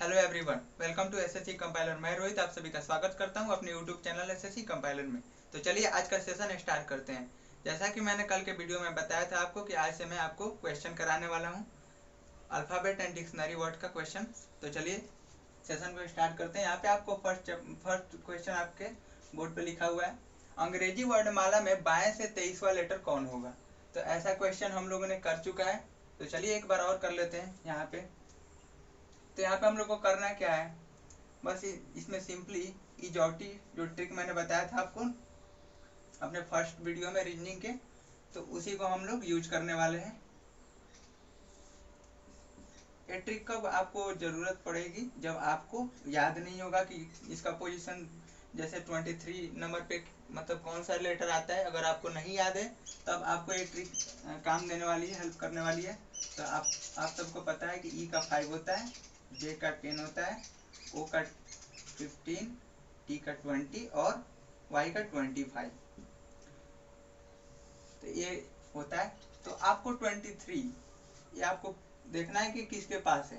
Hello everyone, welcome to SSC compiler. मैं रोहित आप सभी का स्वागत करता हूं अपने यूट्यूब चैनल एसएससी कंपाइलर में। तो चलिए आज का सेशन स्टार्ट करते हैं। जैसा कि मैंने कल के वीडियो में बताया था आपको कि आज से मैं आपको क्वेश्चन कराने वाला हूं, अल्फाबेट एंड डिक्शनरी वर्ड का क्वेश्चन। तो चलिए सेशन को स्टार्ट करते हैं। यहाँ पे आपको फर्स्ट क्वेश्चन आपके बोर्ड पे लिखा हुआ है, अंग्रेजी वर्णमाला में बाएं से 23वां लेटर कौन होगा। तो ऐसा क्वेश्चन हम लोगों ने कर चुका है। तो चलिए एक बार और कर लेते हैं यहाँ पे। तो यहाँ पे हम लोग को करना क्या है, बस इसमें सिंपली इजॉटी जो ट्रिक मैंने बताया था आपको अपने फर्स्ट वीडियो में रीजनिंग के, तो उसी को हम लोग यूज करने वाले हैं। ये ट्रिक कब आपको जरूरत पड़ेगी, जब आपको याद नहीं होगा कि इसका पोजीशन जैसे 23 नंबर पे मतलब कौन सा लेटर आता है। अगर आपको नहीं याद है तब आपको ये ट्रिक काम देने वाली है, हेल्प करने वाली है। तो आप सबको पता है कि ई का 5 होता है, जे का 10 होता है, ओ का 15, टी का 20 और वाई का 25। तो ये होता है। तो आपको 23 ये आपको देखना है कि किसके पास है।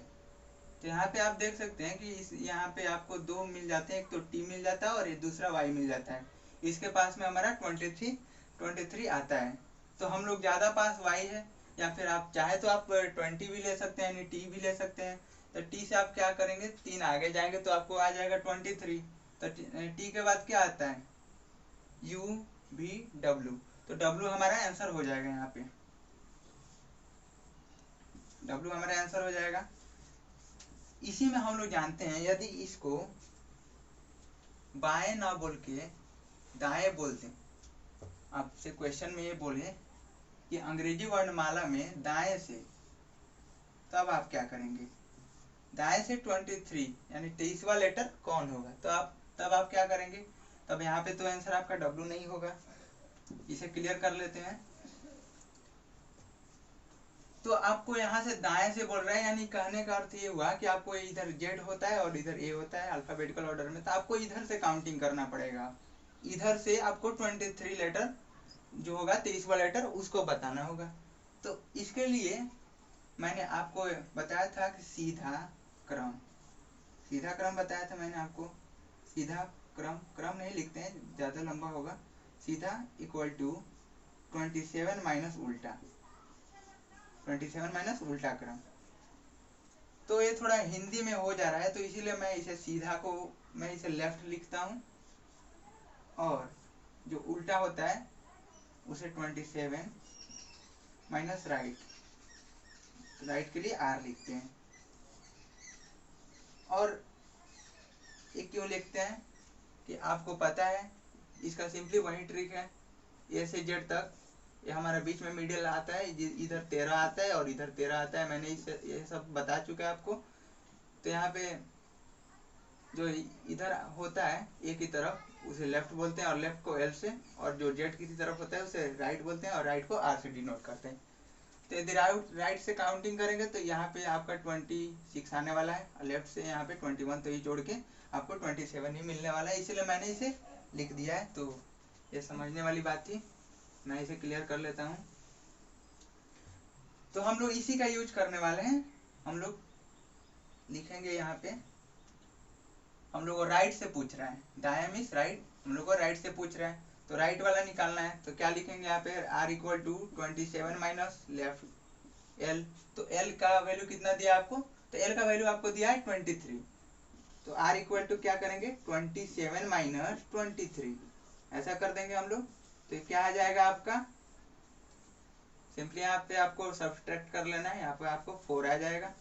तो यहाँ पे आप देख सकते हैं कि इस यहाँ पे आपको दो मिल जाते हैं, एक तो टी मिल जाता है और ये दूसरा वाई मिल जाता है। इसके पास में हमारा 23 आता है। तो हम लोग ज़्यादा पास वाई है, या फिर आप चाहे तो आप 20 भी ले सकते हैं, यानी टी भी ले सकते हैं। तो टी से आप क्या करेंगे, 3 आगे जाएंगे तो आपको आ जाएगा 23। तो टी के बाद क्या आता है, यू भी डब्ल्यू। तो डब्ल्यू हमारा आंसर हो जाएगा। यहाँ पे डब्ल्यू हमारा आंसर हो जाएगा। इसी में हम लोग जानते हैं, यदि इसको बाएं ना बोल के दाएं बोलते, आपसे क्वेश्चन में ये बोले कि अंग्रेजी वर्णमाला में दाएं से, तब आप क्या करेंगे, दाएं से 23 यानी 23वां लेटर कौन होगा। तो तब आप क्या करेंगे, तब यहाँ पे तो आंसर आपका डब्ल्यू नहीं होगा। इसे क्लियर कर लेते हैं। तो आपको यहाँ से दाएं से बोल रहे हैं, यानी कहने का अर्थ ये हुआ कि आपको इधर जेड होता है और इधर ए होता है अल्फाबेटिकल ऑर्डर में। तो आपको इधर से काउंटिंग करना पड़ेगा। इधर से आपको 23 लेटर जो होगा 23वां लेटर उसको बताना होगा। तो इसके लिए मैंने आपको बताया था कि सीधा क्रम बताया था मैंने आपको। सीधा क्रम नहीं लिखते हैं, ज़्यादा लंबा होगा। सीधा इक्वल टू 27 माइनस उल्टा, 27 माइनस उल्टा क्रम। तो ये थोड़ा हिंदी में हो जा रहा है, तो इसीलिए मैं इसे सीधा को मैं इसे लेफ्ट लिखता हूँ, और जो उल्टा होता है उसे 27 माइनस राइट, राइट के लिए आर लिखते हैं। और ये क्यों लिखते हैं कि आपको पता है इसका सिंपली वही ट्रिक है, ए से जेड तक ये हमारा बीच में मिडिल आता है, इधर 13 आता है और इधर 13 आता है। मैंने ये सब बता चुका है आपको। तो यहाँ पे जो इधर होता है ए की तरफ उसे लेफ्ट बोलते हैं, और लेफ्ट को एल से, और जो जेड की तरफ होता है उसे राइट बोलते हैं, और राइट को आर से डिनोट करते हैं। तो यदि राइट से काउंटिंग करेंगे तो यहाँ पे आपका 26 आने वाला है, और लेफ्ट से यहाँ पे 21, तो ये जोड़ के आपको 27 ही मिलने वाला है। इसीलिए मैंने इसे लिख दिया है। तो ये समझने वाली बात थी, मैं इसे क्लियर कर लेता हूँ। तो हम लोग इसी का यूज करने वाले हैं। हम लोग लिखेंगे यहाँ पे, हम लोग को राइट से पूछ रहा है, दाया मीन्स राइट, हम लोग को राइट से पूछ रहा है, तो राइट वाला निकालना है। तो क्या लिखेंगे यहाँ पे, R equal to 27 minus left L. तो एल का वैल्यू कितना दिया आपको, तो एल का वैल्यू आपको दिया है 23। तो आर इक्वल टू क्या करेंगे, 27 माइनस 23, ऐसा कर देंगे हम लोग। तो क्या आ जाएगा आपका, सिंपली यहाँ पे आपको सब्सट्रैक्ट कर लेना है, यहाँ पे आपको 4 आ जाएगा।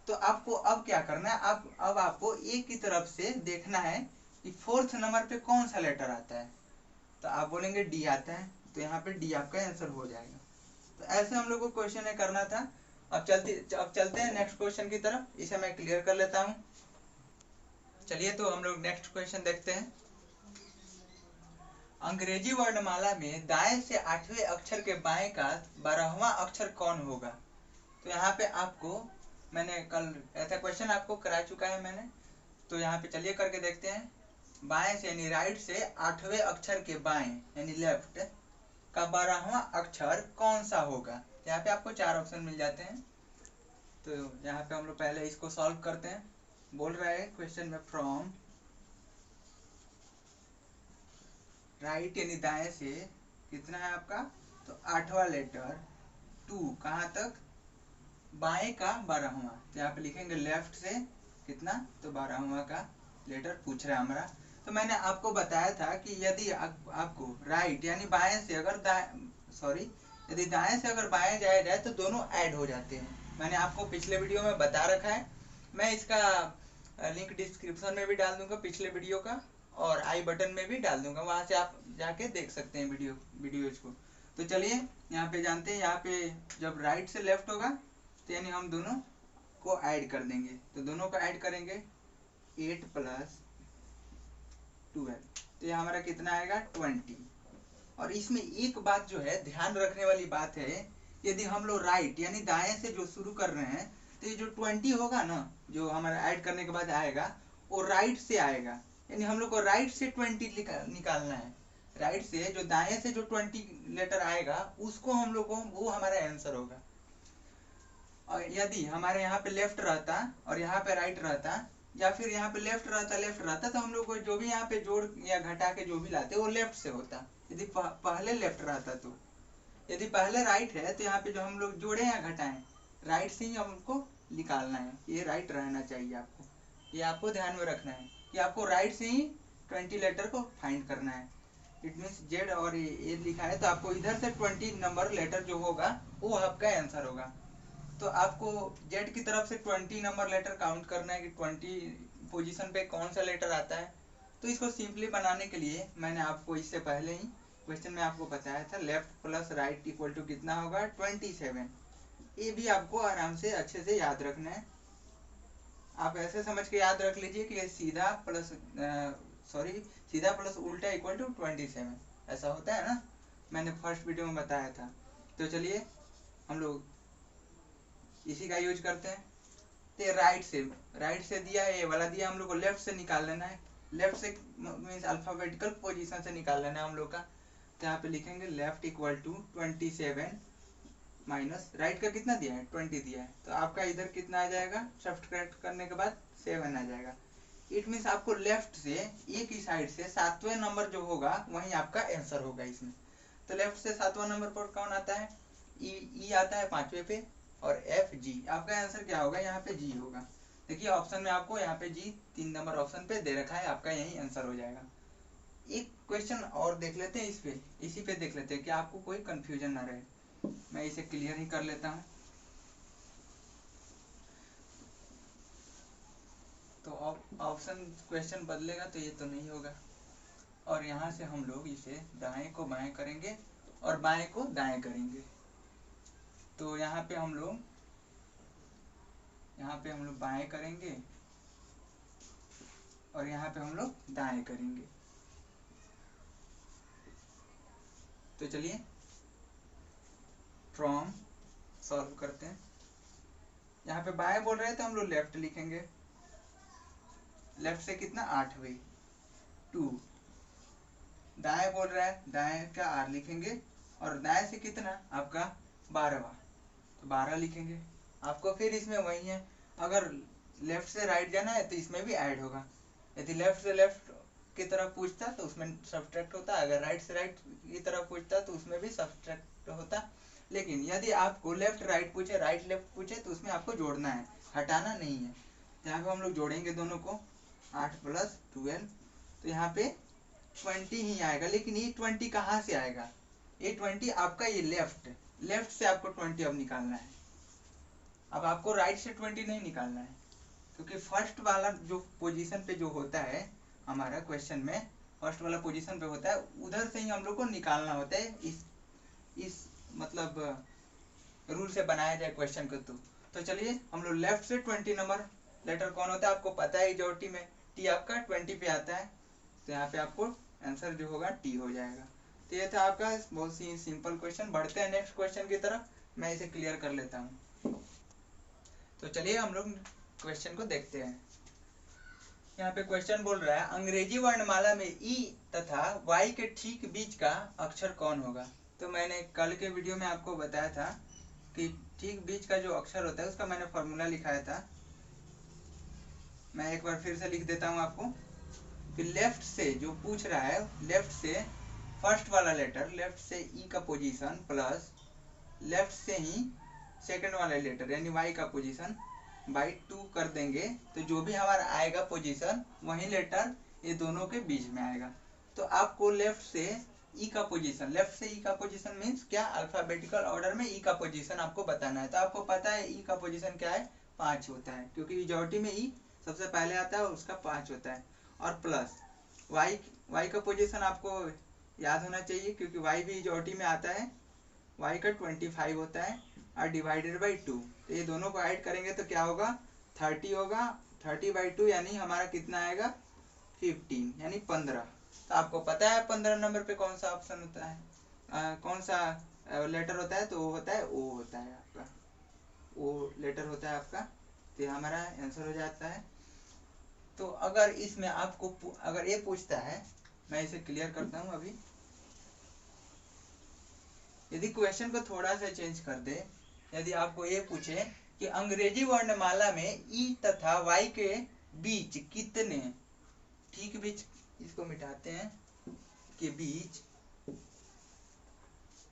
तो आपको अब क्या करना है, अब आपको ए की तरफ से देखना है कि 4th नंबर पे कौन सा लेटर आता है। तो आप बोलेंगे डी आता है, तो यहाँ पे डी आपका आंसर हो जाएगा। तो ऐसे हम लोग को क्वेश्चन करना था। अब चलते हैं नेक्स्ट क्वेश्चन की तरफ, इसे मैं क्लियर कर लेता हूँ। चलिए तो हम लोग नेक्स्ट क्वेश्चन देखते हैं। अंग्रेजी वर्णमाला में दाएं से 8वें अक्षर के बाएं का 12वां अक्षर कौन होगा। तो यहाँ पे आपको मैंने कल ऐसा क्वेश्चन आपको करा चुका है मैंने। तो यहाँ पे चलिए करके देखते हैं। बाएं से यानी राइट से 8वें अक्षर के बाएं यानी लेफ्ट का 12वां अक्षर कौन सा होगा। यहाँ पे आपको 4 ऑप्शन मिल जाते हैं। तो यहाँ पे हम लोग पहले इसको सॉल्व करते हैं। बोल रहा है क्वेश्चन में फ्रॉम राइट यानी दाएं से कितना है आपका, तो 8वां लेटर टू कहाँ तक, बाएं का 12वां। तो यहाँ पे लिखेंगे लेफ्ट से कितना, तो 12वां का लेटर पूछ रहा है हमारा। तो मैंने आपको बताया था कि यदि आपको राइट यानी बाएं से अगर यदि दाएं से अगर बाएं जाया जाए तो दोनों ऐड हो जाते हैं। मैंने आपको पिछले वीडियो में बता रखा है, मैं इसका लिंक डिस्क्रिप्शन में भी डाल दूंगा पिछले वीडियो का, और आई बटन में भी डाल दूंगा, वहां से आप जाके देख सकते हैं वीडियोज को। तो चलिए यहाँ पे जानते हैं, यहाँ पे जब राइट से लेफ्ट होगा तो यानी हम दोनों को ऐड कर देंगे। तो दोनों को ऐड करेंगे 8 + 12, तो ये हमारा कितना आएगा 20। और इसमें एक बात जो है ध्यान रखने वाली बात है, यदि हम लोग राइट यानी दाएं से जो शुरू कर रहे हैं तो ये जो 20 होगा ना, जो हमारा ऐड करने के बाद आएगा, वो राइट से आएगा। यानी हम लोग को राइट से 20 निकालना है। राइट से जो दाएं से जो 20 लेटर आएगा उसको हम लोग को, वो हमारा आंसर होगा। और यदि हमारे यहाँ पे लेफ्ट रहता और यहाँ पे राइट रहता, या फिर यहाँ पे लेफ्ट रहता तो हम लोग को जो भी यहाँ पे जोड़ या घटा के जो भी लाते वो लेफ्ट से होता। यदि पहले लेफ्ट रहता तो, यदि पहले राइट है तो यहाँ पे जो हम लोग जोड़े या घटाएं राइट से ही हमको निकालना है। ये राइट रहना चाहिए आपको, ये आपको ध्यान में रखना है कि आपको राइट से ही 20 लेटर को फाइंड करना है। इट मीन्स जेड और ए लिखा है तो आपको इधर से 20 नंबर लेटर जो होगा वो आपका आंसर होगा। तो आपको जेड की तरफ से 20 नंबर लेटर काउंट करना है कि 20 पोजीशन पे कौन सा लेटर आता है। तो इसको सिंपली बनाने के लिए मैंने आपको इससे पहले ही क्वेश्चन में आपको बताया था, left plus right equal to कितना होगा 27। ये भी आपको आराम से अच्छे से याद रखना है। आप ऐसे समझ के याद रख लीजिए कि सीधा प्लस उल्टा इक्वल टू 27, ऐसा होता है ना, मैंने फर्स्ट वीडियो में बताया था। तो चलिए हम लोग इसी का यूज करते हैं। तो राइट से दिया है, ये वाला दिया, हम लोग को लेफ्ट से निकाल लेना है। लेफ्ट से मीन्स अल्फाबेटिकल पोजीशन से निकाल लेना है हम लोग का। तो यहाँ पे लिखेंगे left equal to 27 minus right का कितना दिया है 20 दिया है, तो आपका इधर कितना आ जाएगा, सब्ट्रैक्ट करने के बाद 7 आ जाएगा। इट मीन्स आपको लेफ्ट से एक ही साइड से 7वें नंबर जो होगा वही आपका आंसर होगा इसमें। तो लेफ्ट से 7वां नंबर पर कौन आता है, ई आता है 5वें पे, और एफ जी। आपका आंसर क्या होगा, यहाँ पे जी होगा। देखिए ऑप्शन में आपको यहाँ पे जी 3 नंबर ऑप्शन पे दे रखा है, आपका यही आंसर हो जाएगा। एक क्वेश्चन और देख लेते हैं, इसी पे देख लेते हैं कि आपको कोई कंफ्यूजन ना रहे। मैं इसे क्लियर ही कर लेता हूँ। तो ऑप्शन क्वेश्चन बदलेगा तो ये तो नहीं होगा, और यहाँ से हम लोग इसे दाएं को बाएं करेंगे और बाएं को दाएं करेंगे। तो यहाँ पे हम लोग बाएं करेंगे और यहाँ पे हम लोग दाएं करेंगे। तो चलिए फ्रॉम सॉल्व करते हैं। यहाँ पे बाएं बोल रहे हैं तो हम लोग लेफ्ट लिखेंगे। लेफ्ट से कितना 8वें 2, दाएं बोल रहा है दाएं का आर लिखेंगे, और दाएं से कितना आपका 12वां, तो 12 लिखेंगे। आपको फिर इसमें वही है, अगर लेफ्ट से राइट जाना है तो इसमें भी ऐड होगा। यदि लेफ्ट से लेफ्ट की तरफ पूछता तो उसमें सब्ट्रैक्ट होता, अगर राइट से राइट की तरफ पूछता तो उसमें भी सब्ट्रैक्ट होता। लेकिन यदि आपको लेफ्ट राइट पूछे, राइट लेफ्ट पूछे, तो उसमें आपको जोड़ना है, हटाना नहीं है। यहाँ पे हम लोग जोड़ेंगे दोनों को, 8 + 12, तो यहाँ पे 20 ही आएगा। लेकिन ये 20 कहाँ से आएगा, ये 20 आपका ये लेफ्ट से आपको 20 अब निकालना है। अब आपको राइट से 20 नहीं निकालना है, क्योंकि फर्स्ट वाला जो पोजीशन पे जो होता है हमारा क्वेश्चन में, फर्स्ट वाला पोजीशन पे होता है, उधर से ही हम लोग को निकालना होता है। इस मतलब रूल से बनाया जाए क्वेश्चन को। तो चलिए हम लोग लेफ्ट से 20 नंबर लेटर कौन होता है आपको पता है, जो टी में टी आपका 20 पे आता है, तो यहाँ पे आपको आंसर जो होगा टी हो जाएगा। तो ये था आपका बहुत ही सिंपल क्वेश्चन। बढ़ते हैं नेक्स्ट क्वेश्चन की तरफ, मैं इसे क्लियर कर लेता हूँ। तो चलिए हम लोग क्वेश्चन को देखते हैं। यहाँ पे क्वेश्चन बोल रहा है अंग्रेजी वर्णमाला में ई तथा वाई के ठीक बीच का अक्षर कौन होगा। तो मैंने कल के वीडियो में आपको बताया था कि ठीक बीच का जो अक्षर होता है उसका मैंने फॉर्मूला लिखाया था। मैं एक बार फिर से लिख देता हूँ आपको कि लेफ्ट से जो पूछ रहा है, लेफ्ट से फर्स्ट वाला लेटर, लेफ्ट से ई का पोजीशन प्लस लेफ्ट से ही सेकंड वाला लेटर यानी वाई का पोजीशन बाई 2 कर देंगे, तो जो भी हमारा आएगा पोजीशन वही लेटर ये दोनों के बीच में आएगा। तो आपको लेफ्ट से ई का पोजीशन, लेफ्ट से ई का पोजीशन मीन्स क्या, अल्फाबेटिकल ऑर्डर में ई का पोजीशन आपको बताना है। तो आपको पता है ई का पोजीशन क्या है, 5 होता है, क्योंकि मेजॉरिटी में ई सबसे पहले आता है और उसका 5 होता है। और प्लस वाई का पोजीशन आपको याद होना चाहिए, क्योंकि वाई भी मेजॉरिटी में आता है, वाई का 25 होता है और डिवाइडेड बाई 2। तो ये दोनों को ऐड करेंगे तो क्या होगा, 30 होगा। 30/2 यानी हमारा कितना आएगा, 15 यानी 15। तो आपको पता है 15 नंबर पे कौन सा ऑप्शन होता है, कौन सा लेटर होता है, तो वो होता है ओ होता है आपका, ओ लेटर होता है आपका। तो ये हमारा आंसर हो जाता है। तो अगर इसमें आपको अगर ये पूछता है, मैं इसे क्लियर करता हूँ अभी। यदि क्वेश्चन को थोड़ा सा चेंज कर दे, यदि आपको ये पूछे कि अंग्रेजी वर्णमाला में ई तथा वाई के बीच कितने, ठीक बीच, इसको मिटाते हैं, के बीच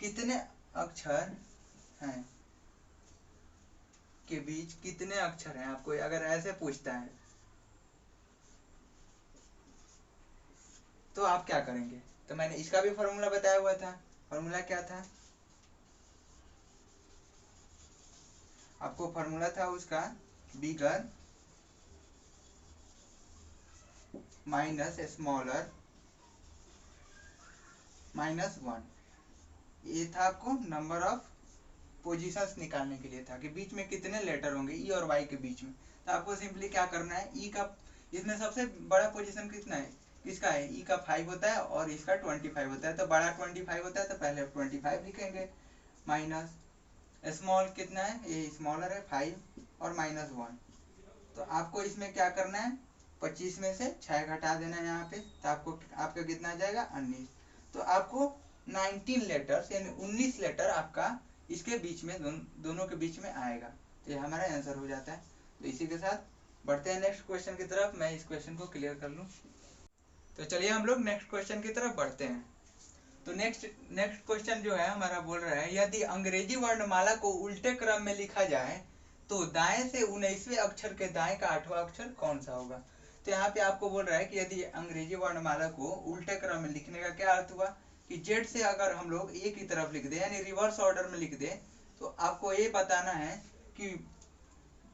कितने अक्षर हैं, के बीच कितने अक्षर हैं, आपको अगर ऐसे पूछता है तो आप क्या करेंगे। तो मैंने इसका भी फॉर्मूला बताया हुआ था। फॉर्मूला क्या था, आपको फॉर्मूला था उसका बिगर माइनस स्मॉलर -1। ये था आपको नंबर ऑफ पोजीशंस निकालने के लिए था, कि बीच में कितने लेटर होंगे ई और वाई के बीच में। तो आपको सिंपली क्या करना है, ई का इसमें सबसे बड़ा पोजीशन कितना है, किसका है, ई का 5 होता है और इसका 25 होता है। तो बड़ा 25 होता है तो पहले 25 लिखेंगे, माइनस स्मॉल कितना है, ये स्मॉलर है 5 और -1। तो आपको इसमें क्या करना है, 25 में से 6 घटा देना है यहाँ पे, तो आपको आपका कितना आ जाएगा 19। तो आपको 19 लेटर्स यानी 19 लेटर आपका इसके बीच में दोनों के बीच में आएगा। तो ये हमारा आंसर हो जाता है। तो इसी के साथ बढ़ते हैं नेक्स्ट क्वेश्चन की तरफ। मैं इस क्वेश्चन को क्लियर कर लूँ। तो चलिए हम लोग नेक्स्ट क्वेश्चन की तरफ बढ़ते हैं। तो नेक्स्ट क्वेश्चन जो है हमारा बोल रहा है, यदि अंग्रेजी वर्णमाला को उल्टे क्रम में लिखा जाए तो दाएं से 19वें अक्षर के दाएं का 8वां अक्षर कौन सा होगा। तो यहाँ पे आपको बोल रहा है कि यदि अंग्रेजी वर्णमाला को उल्टे क्रम में लिखने का क्या अर्थ हुआ, कि जेड से अगर हम लोग ए की तरफ लिख दे यानी रिवर्स ऑर्डर में लिख दे, तो आपको ये बताना है कि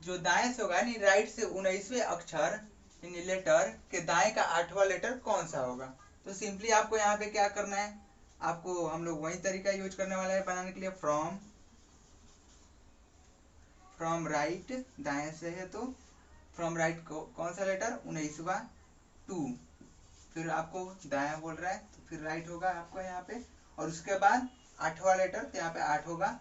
जो दाएं से होगा यानी राइट से 19वें अक्षर यानी लेटर के दाएं का 8वां लेटर कौन सा होगा। तो सिंपली आपको यहाँ पे क्या करना है, आपको हम लोग वही तरीका यूज करने वाले हैं बनाने के लिए, फ्रॉम राइट, दाएं से है तो फ्रॉम राइट कौन सा लेटर 19वां 2, फिर आपको दाया बोल रहा है तो फिर राइट होगा आपको यहाँ पे, और उसके बाद 8वां लेटर तो यहाँ पे 8 होगा।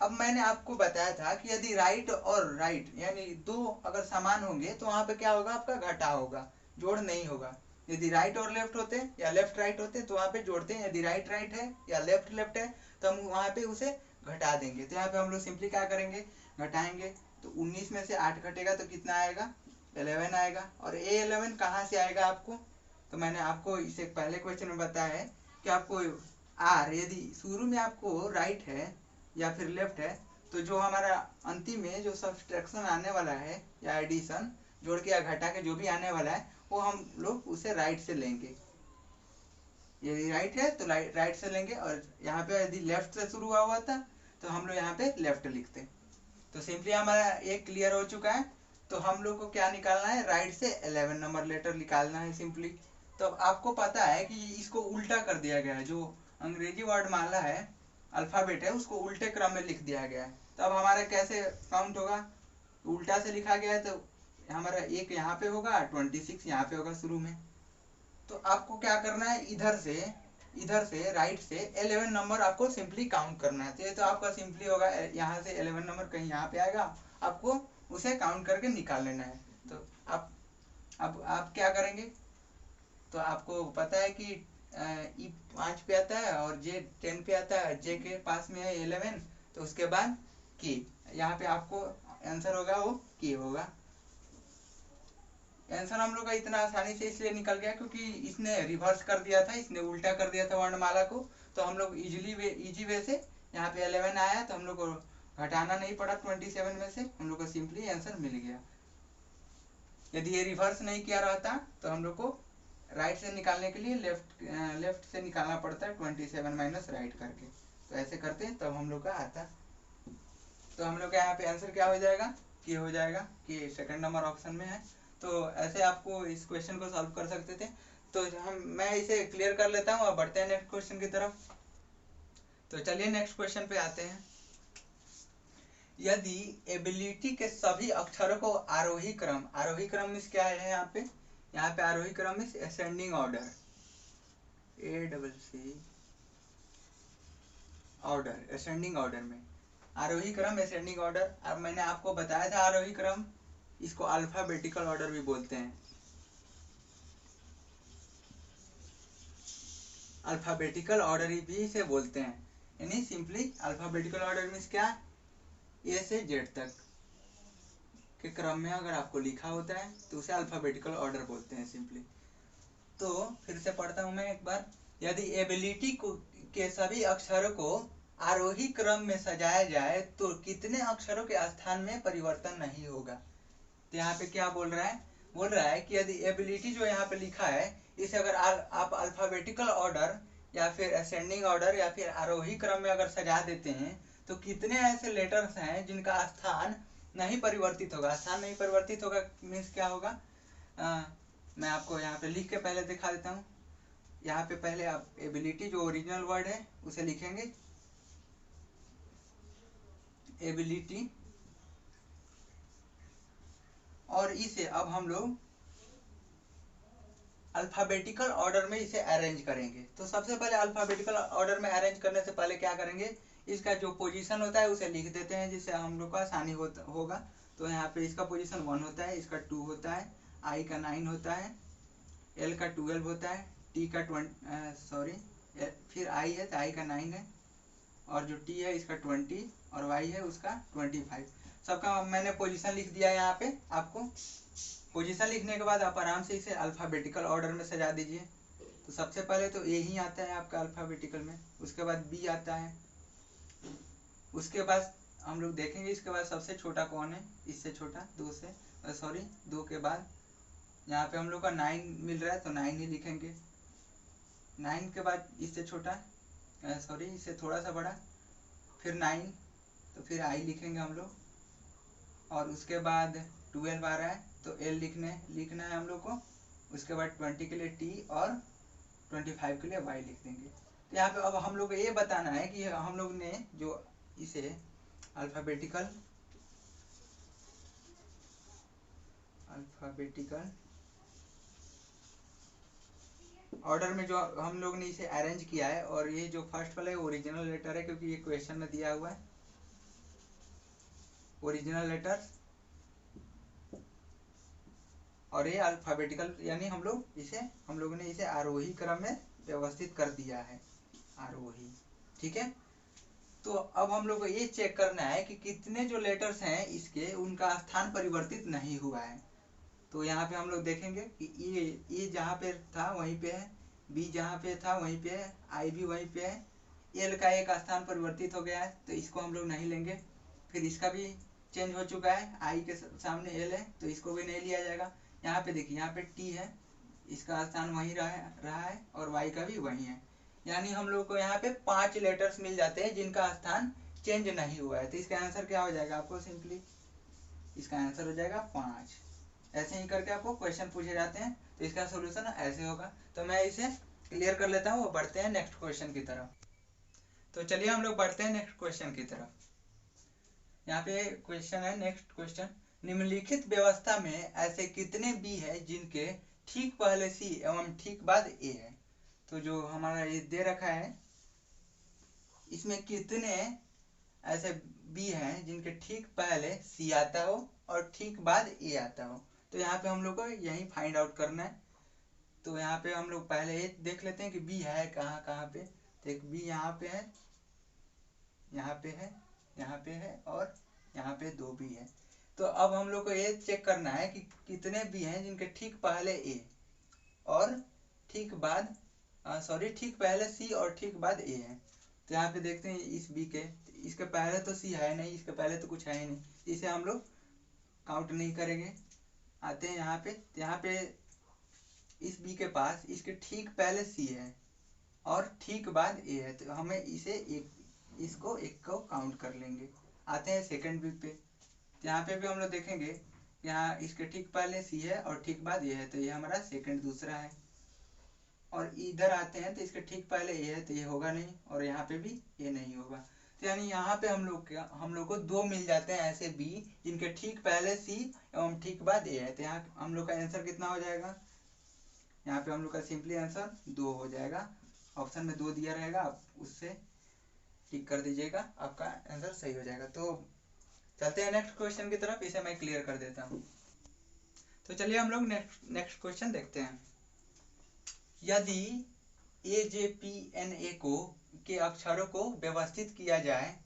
अब मैंने आपको बताया था कि यदि राइट और राइट यानी दो अगर समान होंगे तो वहां पे क्या होगा, आपका घटा होगा, जोड़ नहीं होगा। यदि राइट और लेफ्ट होते या लेफ्ट राइट होते तो वहां पे जोड़ते हैं, यदि राइट राइट है या लेफ्ट लेफ्ट है तो हम वहां पे उसे घटा देंगे। तो यहाँ पे हम लोग सिंपली क्या करेंगे, घटाएंगे। तो 19 में से 8 घटेगा तो कितना आएगा, 11 आएगा। और ए 11 कहाँ से आएगा आपको, तो मैंने आपको इसे पहले क्वेश्चन में बताया है कि आपको आर यदि शुरू में आपको राइट है या फिर लेफ्ट है, तो जो हमारा अंतिम में जो सब्सट्रैक्शन आने वाला है या एडिशन जोड़ के या घटा के जो भी आने वाला है वो हम लोग उसे राइट से लेंगे। यदि राइट है तो राइट से लेंगे, और यहाँ पे यदि लेफ्ट से शुरू हुआ था तो हम लोग यहाँ पे लेफ्ट लिखते। तो सिंपली हमारा एक क्लियर हो चुका है। तो हम लोग को क्या निकालना है, राइट से 11 नंबर लेटर निकालना है सिंपली। तो आपको पता है कि इसको उल्टा कर दिया गया है, जो अंग्रेजी वर्णमाला है अल्फाबेट है उसको उल्टे क्रम में लिख दिया गया है। तो अब हमारा कैसे काउंट होगा, उल्टा से लिखा गया है तो हमारा एक यहाँ पे होगा, 26 यहाँ पे होगा शुरू में। तो आपको क्या करना है, इधर से राइट से 11 नंबर आपको सिंपली काउंट करना है। तो ये तो आपका सिंपली होगा, यहाँ से 11 नंबर कहीं यहाँ पे आएगा, आपको उसे काउंट करके निकाल लेना है। तो आप क्या करेंगे, तो आपको पता है कि ई 5 पे आता है और जे 10 पे आता है, जे के पास में है 11, तो उसके बाद के, यहाँ पे आपको आंसर होगा वो के होगा। आंसर हम लोग का इतना आसानी से इसलिए निकल गया क्योंकि इसने रिवर्स कर दिया था, इसने उल्टा कर दिया था वर्णमाला को। तो हम लोग इजी वे से यहाँ पे 11 आया, तो हम लोग को घटाना नहीं पड़ा 27 में से, हम लोग को सिंपली आंसर मिल गया। यदि ये रिवर्स नहीं किया रहता तो हम लोग को राइट से निकालने के लिए लेफ्ट से निकालना पड़ता है 27 माइनस राइट करके। तो ऐसे करते हैं तब हम लोग का आता। तो हम लोग का यहाँ पे आंसर क्या हो जाएगा कि हो जाएगा कि सेकंड नंबर ऑप्शन में है। तो ऐसे आपको इस क्वेश्चन को सॉल्व कर सकते थे। तो मैं इसे क्लियर कर लेता हूँ, अब बढ़ते हैं नेक्स्ट क्वेश्चन की तरफ। तो चलिए नेक्स्ट क्वेश्चन पे आते हैं। यदि एबिलिटी के सभी अक्षरों को आरोही क्रम में क्या है यहाँ पे आरोही क्रम में ascending order, order ascending order में आरोही क्रम असेंडिंग ऑर्डर। अब मैंने आपको बताया था आरोही क्रम, इसको अल्फाबेटिकल ऑर्डर भी बोलते हैं। अल्फाबेटिकल ऑर्डर भी इसे बोलते हैं, यानी सिंपली अल्फाबेटिकल ऑर्डर मीन्स क्या, ए से जेड तक के क्रम में अगर आपको लिखा होता है तो उसे अल्फाबेटिकल ऑर्डर बोलते हैं सिंपली। तो फिर से पढ़ता हूं मैं एक बार। यदि एबिलिटी के सभी अक्षरों को आरोही क्रम में सजाया जाए तो कितने अक्षरों के स्थान में परिवर्तन नहीं होगा। तो यहाँ पे क्या बोल रहा है कि यदि एबिलिटी जो यहाँ पे लिखा है इसे अगर आप अल्फाबेटिकल ऑर्डर या फिर असेंडिंग ऑर्डर या फिर आरोही क्रम में अगर सजा देते हैं तो कितने ऐसे लेटर्स हैं जिनका स्थान नहीं परिवर्तित होगा। स्थान नहीं परिवर्तित होगा मीन्स क्या होगा, मैं आपको यहाँ पे लिख के पहले दिखा देता हूँ। यहाँ पे पहले आप एबिलिटी जो ओरिजिनल वर्ड है उसे लिखेंगे, एबिलिटी, और इसे अब हम लोग अल्फाबेटिकल ऑर्डर में इसे अरेंज करेंगे। तो सबसे पहले अल्फाबेटिकल ऑर्डर में अरेंज करने से पहले क्या करेंगे, इसका जो पोजीशन होता है उसे लिख देते हैं जिससे हम लोग को आसानी होगा। तो यहाँ पे इसका पोजीशन 1 होता है, इसका 2 होता है, आई का 9 होता है, एल का 12 होता है, टी का फिर आई है तो आई का 9 है, और जो टी है इसका 20 और वाई है उसका 25। सबका मैंने पोजीशन लिख दिया है यहाँ पे। आपको पोजीशन लिखने के बाद आप आराम से इसे अल्फाबेटिकल ऑर्डर में सजा दीजिए। तो सबसे पहले तो ए ही आता है आपका अल्फाबेटिकल में, उसके बाद बी आता है, उसके बाद हम लोग देखेंगे इसके बाद सबसे छोटा कौन है, इससे छोटा 2 के बाद यहाँ पे हम लोग का 9 मिल रहा है तो 9 ही लिखेंगे। 9 के बाद इससे छोटा इससे थोड़ा सा बड़ा, फिर 9, तो फिर आई लिखेंगे हम लोग, और उसके बाद 12 आ रहा है तो एल लिखना है हम लोग को। उसके बाद 20 के लिए टी और 25 के लिए वाई लिख देंगे। तो यहाँ पे अब हम लोग को ये बताना है कि हम लोग ने जो इसे अल्फाबेटिकल ऑर्डर में जो हम लोग ने इसे अरेंज किया है, और ये जो फर्स्ट वाला है ओरिजिनल लेटर है क्योंकि ये क्वेश्चन में दिया हुआ है ओरिजिनल लेटर, और ये अल्फाबेटिकल यानी हम लोगों ने इसे आरोही क्रम में व्यवस्थित कर दिया है, आरोही। ठीक है, तो अब हम लोग को ये चेक करना है कि कितने जो लेटर्स हैं इसके उनका स्थान परिवर्तित नहीं हुआ है। तो यहाँ पे हम लोग देखेंगे कि ए जहाँ पे था वहीं पे है, बी जहाँ पे था वहीं पे है, आई भी वहीं पे है, एल का एक स्थान परिवर्तित हो गया है तो इसको हम लोग नहीं लेंगे। फिर इसका भी चेंज हो चुका है, आई के सामने एल है तो इसको भी नहीं लिया जाएगा। यहाँ पे देखिए यहाँ पे टी है, इसका स्थान वहीं रहा है और वाई का भी वहीं है, यानी हम लोग को यहाँ पे 5 लेटर्स मिल जाते हैं जिनका स्थान चेंज नहीं हुआ है। तो इसका आंसर क्या हो जाएगा, आपको सिंपली इसका आंसर हो जाएगा 5। ऐसे ही करके आपको क्वेश्चन पूछे जाते हैं तो इसका सोल्यूशन ऐसे होगा। तो मैं इसे क्लियर कर लेता हूँ, बढ़ते हैं नेक्स्ट क्वेश्चन की तरफ। तो चलिए हम लोग बढ़ते हैं नेक्स्ट क्वेश्चन की तरफ। यहाँ पे क्वेश्चन है, नेक्स्ट क्वेश्चन, निम्नलिखित व्यवस्था में ऐसे कितने बी है जिनके ठीक पहले सी एवं ठीक बाद ए है। तो जो हमारा ये दे रखा है इसमें कितने ऐसे बी हैं जिनके ठीक पहले सी आता हो और ठीक बाद ए आता हो। तो यहाँ पे हम लोग को यही फाइंड आउट करना है। तो यहाँ पे हम लोग पहले ये देख लेते हैं कि बी है कहाँ पे। तो एक बी यहाँ पे है, यहाँ पे है, यहाँ पे है, और यहाँ पे 2 बी है। तो अब हम लोग को ये चेक करना है कि कितने बी हैं जिनके ठीक पहले ए और ठीक बाद ठीक पहले सी और ठीक बाद ए है। तो यहाँ पे देखते हैं इस बी के, इसके पहले तो सी है नहीं, इसके पहले तो कुछ है ही नहीं, इसे हम लोग काउंट नहीं करेंगे। आते हैं यहाँ पे इस बी के पास इसके ठीक पहले सी है और ठीक बाद ए है, तो हमें इसे इसको एक को काउंट कर लेंगे। आते हैं सेकंड बी पे, तो यहाँ पे भी हम लोग देखेंगे यहाँ इसके ठीक पहले सी है और ठीक बाद ये है, तो ये हमारा सेकंड दूसरा है। और इधर आते हैं तो इसके ठीक पहले ये है, तो ये होगा नहीं, और यहाँ पे भी ये नहीं होगा। तो यानी यहाँ पे हम लोग को दो मिल जाते हैं ऐसे बी जिनके ठीक पहले सी एवं ठीक बाद ए है। तो यहाँ हम लोग का आंसर कितना हो जाएगा, यहाँ पे हम लोग का सिंपली आंसर 2 हो जाएगा। ऑप्शन में 2 दिया रहेगा, आप उससे टिक कर दीजिएगा, आपका आंसर सही हो जाएगा। तो चलते हैं नेक्स्ट क्वेश्चन की तरफ, इसे मैं क्लियर कर देता हूँ। तो चलिए हम लोग नेक्स्ट क्वेश्चन देखते हैं। यदि AJPNA को के अक्षरों को व्यवस्थित किया जाए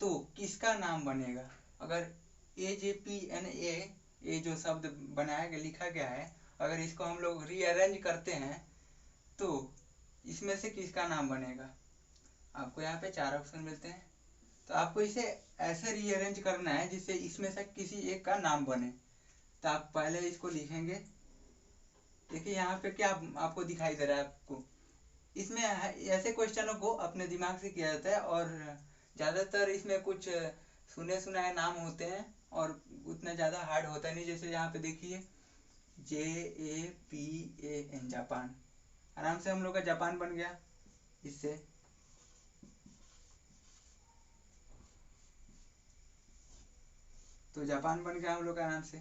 तो किसका नाम बनेगा। अगर AJPNA ये जो शब्द बनाया गया लिखा गया है, अगर इसको हम लोग रीअरेंज करते हैं तो इसमें से किसका नाम बनेगा। आपको यहाँ पे 4 ऑप्शन मिलते हैं, तो आपको इसे ऐसे रीअरेंज करना है जिससे इसमें से किसी एक का नाम बने। तो आप पहले इसको लिखेंगे, देखिए यहाँ पे क्या आपको दिखाई दे रहा है आपको, इसमें ऐसे क्वेश्चनों को अपने दिमाग से किया जाता है और ज़्यादातर इसमें कुछ सुने सुनाए नाम होते हैं और उतना ज़्यादा हार्ड होता नहीं। जैसे यहाँ पे देखिए JAPAN, जापान, आराम से हम लोग का जापान बन गया इससे। तो जापान बन गया हम लोग का आराम से।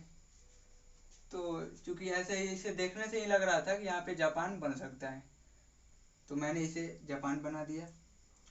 तो चूंकि ऐसे ही इसे देखने से ही लग रहा था कि यहाँ पे जापान बन सकता है, तो मैंने इसे जापान बना दिया।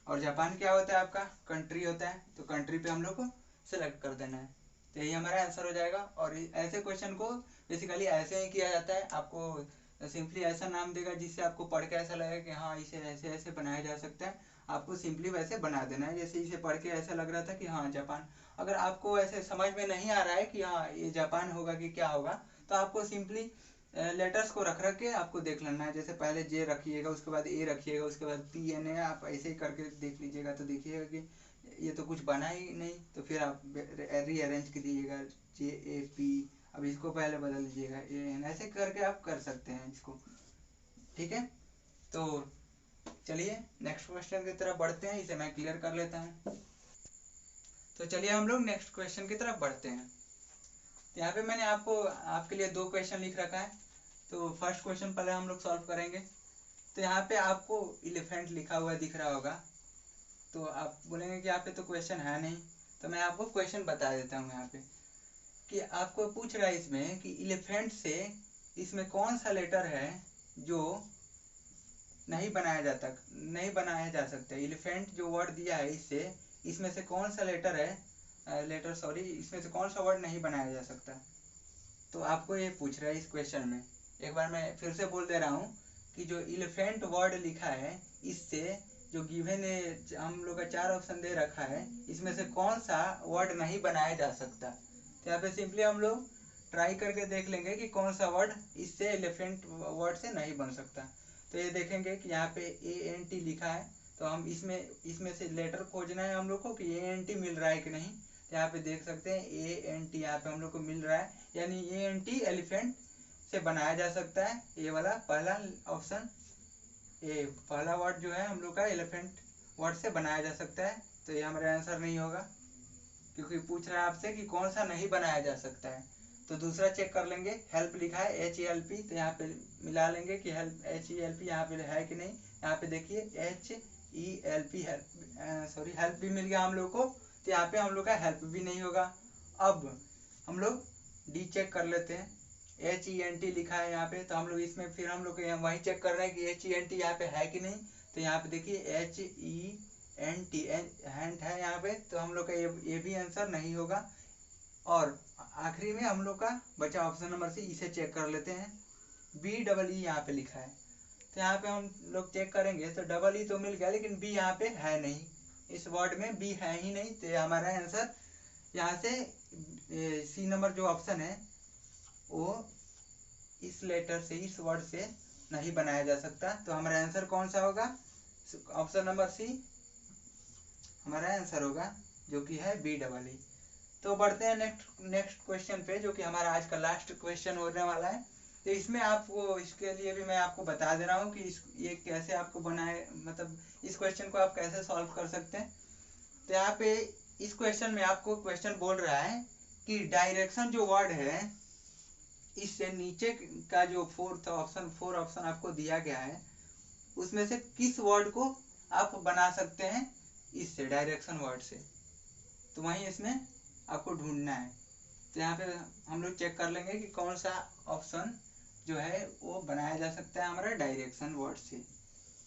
और जापान क्या होता है, आपका कंट्री होता है, तो कंट्री पे हम लोग को सिलेक्ट कर देना है, तो यही हमारा आंसर हो जाएगा। और ऐसे क्वेश्चन को बेसिकली ऐसे ही किया जाता है, आपको सिंपली ऐसा नाम देगा जिससे आपको पढ़ के ऐसा लगेगा कि हाँ इसे ऐसे ऐसे बनाया जा सकता है। आपको सिंपली वैसे बना देना है, जैसे इसे पढ़ के ऐसा लग रहा था कि हाँ जापान। अगर आपको ऐसे समझ में नहीं आ रहा है कि हाँ ये जापान होगा कि क्या होगा, तो आपको सिंपली लेटर्स को रख के आपको देख लेना है। जैसे पहले जे रखिएगा, उसके बाद ए रखिएगा, उसके बाद PNA, आप ऐसे ही करके देख लीजिएगा तो देखिएगा कि ये तो कुछ बना ही नहीं, तो फिर आप रीअरेंज कर दीजिएगा JAP, अब इसको पहले बदल लीजिएगा AN, ऐसे करके आप कर सकते हैं इसको। ठीक है, तो चलिए नेक्स्ट क्वेश्चन की तरफ बढ़ते हैं, इसे मैं क्लियर कर लेता हूँ। तो चलिए हम लोग नेक्स्ट क्वेश्चन की तरफ बढ़ते हैं। यहाँ पे मैंने आपके लिए 2 क्वेश्चन लिख रखा है, तो फर्स्ट क्वेश्चन पहले हम लोग सॉल्व करेंगे। तो यहाँ पे आपको एलिफेंट लिखा हुआ दिख रहा होगा, तो आप बोलेंगे कि यहाँ पे तो क्वेश्चन है नहीं, तो मैं आपको क्वेश्चन बता देता हूँ। यहाँ पे कि आपको पूछ रहा है इसमें कि एलिफेंट से इसमें कौन सा लेटर है जो नहीं बनाया जा सकता। एलिफेंट जो वर्ड दिया है इससे इसमें से कौन सा इसमें से कौन सा वर्ड नहीं बनाया जा सकता। तो आपको ये पूछ रहा है इस क्वेश्चन में। एक बार मैं फिर से बोल दे रहा हूँ कि जो एलिफेंट वर्ड लिखा है इससे जो गिवन हम लोग का 4 ऑप्शन दे रखा है, इसमें से कौन सा वर्ड नहीं बनाया जा सकता। तो यहाँ पे सिंपली हम लोग ट्राई करके देख लेंगे कि कौन सा वर्ड इससे एलिफेंट वर्ड से नहीं बन सकता। तो ये देखेंगे कि यहाँ पे ANT लिखा है, तो हम इसमें से लेटर खोजना है हम लोग को कि ANT मिल रहा है कि नहीं। तो यहाँ पे देख सकते हैं ANT यहाँ पे हम लोग को मिल रहा है, यानी ANT एलिफेंट से बनाया जा सकता है। ये वाला पहला ऑप्शन, ये पहला वर्ड जो है हम लोग का एलिफेंट वर्ड से बनाया जा सकता है, तो ये हमारा आंसर नहीं होगा क्योंकि पूछ रहा है आपसे कि कौन सा नहीं बनाया जा सकता है। तो दूसरा चेक कर लेंगे, हेल्प लिखा है HELP, तो यहाँ पे मिला लेंगे कि हेल्प HELP यहाँ पे है कि नहीं। यहाँ पे देखिए HELP हेल्प भी मिल गया हम लोग को, तो यहाँ पे हम लोग का हेल्प भी नहीं होगा। अब हम लोग D चेक कर लेते हैं, HENT लिखा है यहाँ पे, तो हम लोग इसमें फिर हम लोग वही चेक कर रहे हैं कि HENT यहाँ पे है कि नहीं। तो यहाँ पे देखिए HENT है यहाँ पे, तो हम लोग का ये भी आंसर नहीं होगा। और आखिरी में हम लोग का बचा ऑप्शन नंबर C, इसे चेक कर लेते हैं। BEE यहाँ पे लिखा है, तो यहाँ पे हम लोग चेक करेंगे तो EE तो मिल गया, लेकिन B यहाँ पे है नहीं, इस वर्ड में B है ही नहीं, तो हमारा आंसर यहाँ से सी नंबर जो ऑप्शन है वो इस लेटर से, इस वर्ड से नहीं बनाया जा सकता। तो हमारा आंसर कौन सा होगा? ऑप्शन नंबर सी हमारा आंसर होगा, जो कि है B।E। तो बढ़ते हैं नेक्स्ट क्वेश्चन पे, जो कि हमारा आज का लास्ट क्वेश्चन होने वाला है। तो इसमें आपको, इसके लिए भी मैं आपको बता दे रहा हूँ कि ये कैसे आपको बनाए, मतलब इस क्वेश्चन को आप कैसे सॉल्व कर सकते हैं। तो यहाँ पे इस क्वेश्चन में आपको क्वेश्चन बोल रहा है कि डायरेक्शन जो वर्ड है, इससे नीचे का जो फोर ऑप्शन आपको दिया गया है, उसमें से किस वर्ड को आप बना सकते हैं इससे, डायरेक्शन वर्ड से। तो वहीं इसमें आपको ढूंढना है। तो यहाँ पे हम लोग चेक कर लेंगे कि कौन सा ऑप्शन जो है वो बनाया जा सकता है हमारा डायरेक्शन वर्ड से।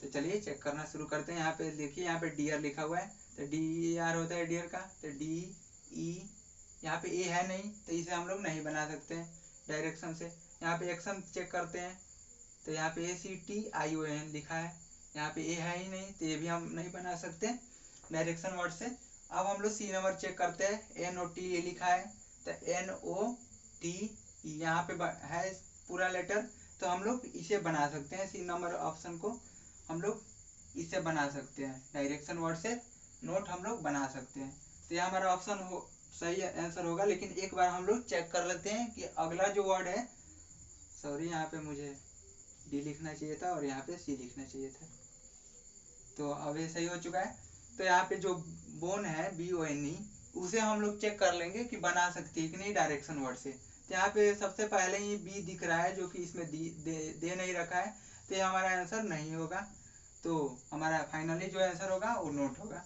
तो चलिए चेक करना शुरू करते हैं। यहाँ पे देखिए, यहाँ पे डियर लिखा हुआ है, तो DER होता है डियर का। तो DE, यहाँ पे ए है नहीं, तो इसे हम लोग नहीं बना सकते हैं डायरेक्शन से। यहाँ पे एक्शन चेक करते हैं, तो यहाँ पे ACTION लिखा है, यहाँ पे ए है ही नहीं, तो ये भी हम नहीं बना सकते डायरेक्शन वर्ड से। अब हम लोग सी नंबर चेक करते हैं, NOT लिखा है, तो NOT यहाँ पे है पूरा लेटर, तो हम लोग इसे बना सकते हैं। सी नंबर ऑप्शन को हम लोग इसे बना सकते हैं, डायरेक्शन वर्ड से नोट हम लोग बना सकते हैं। तो यह हमारा ऑप्शन सही आंसर होगा। लेकिन एक बार हम लोग चेक कर लेते हैं कि अगला जो वर्ड है, सॉरी यहाँ पे मुझे D लिखना चाहिए था और यहाँ पे C लिखना चाहिए था। तो अब ये सही हो चुका है। तो यहाँ पे जो बोन है BONE, उसे हम लोग चेक कर लेंगे कि बना सकती है कि नहीं डायरेक्शन वर्ड से। तो यहाँ पे सबसे पहले ही B दिख रहा है, जो कि इसमें दे नहीं रखा है, तो ये हमारा आंसर नहीं होगा। तो हमारा फाइनली जो आंसर होगा वो नोट होगा।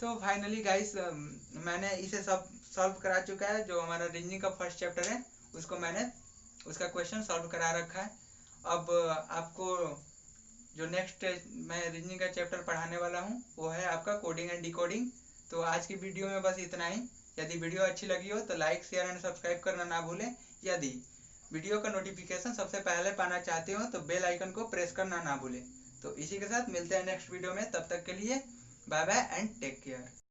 तो फाइनली गाइस, मैंने इसे सब सॉल्व करा चुका है। जो हमारा रीजनिंग का फर्स्ट चैप्टर है, उसको मैंने उसका क्वेश्चन सॉल्व करा रखा है। अब आपको जो नेक्स्ट मैं रीजनिंग का चैप्टर पढ़ाने वाला हूँ, वो है आपका कोडिंग एंड डिकोडिंग। तो आज की वीडियो में बस इतना ही। यदि वीडियो अच्छी लगी हो तो लाइक, शेयर एंड सब्सक्राइब करना ना भूलें। यदि वीडियो का नोटिफिकेशन सबसे पहले पाना चाहते हो तो बेल आइकन को प्रेस करना ना भूलें। तो इसी के साथ मिलते हैं नेक्स्ट वीडियो में। तब तक के लिए bye bye and take care.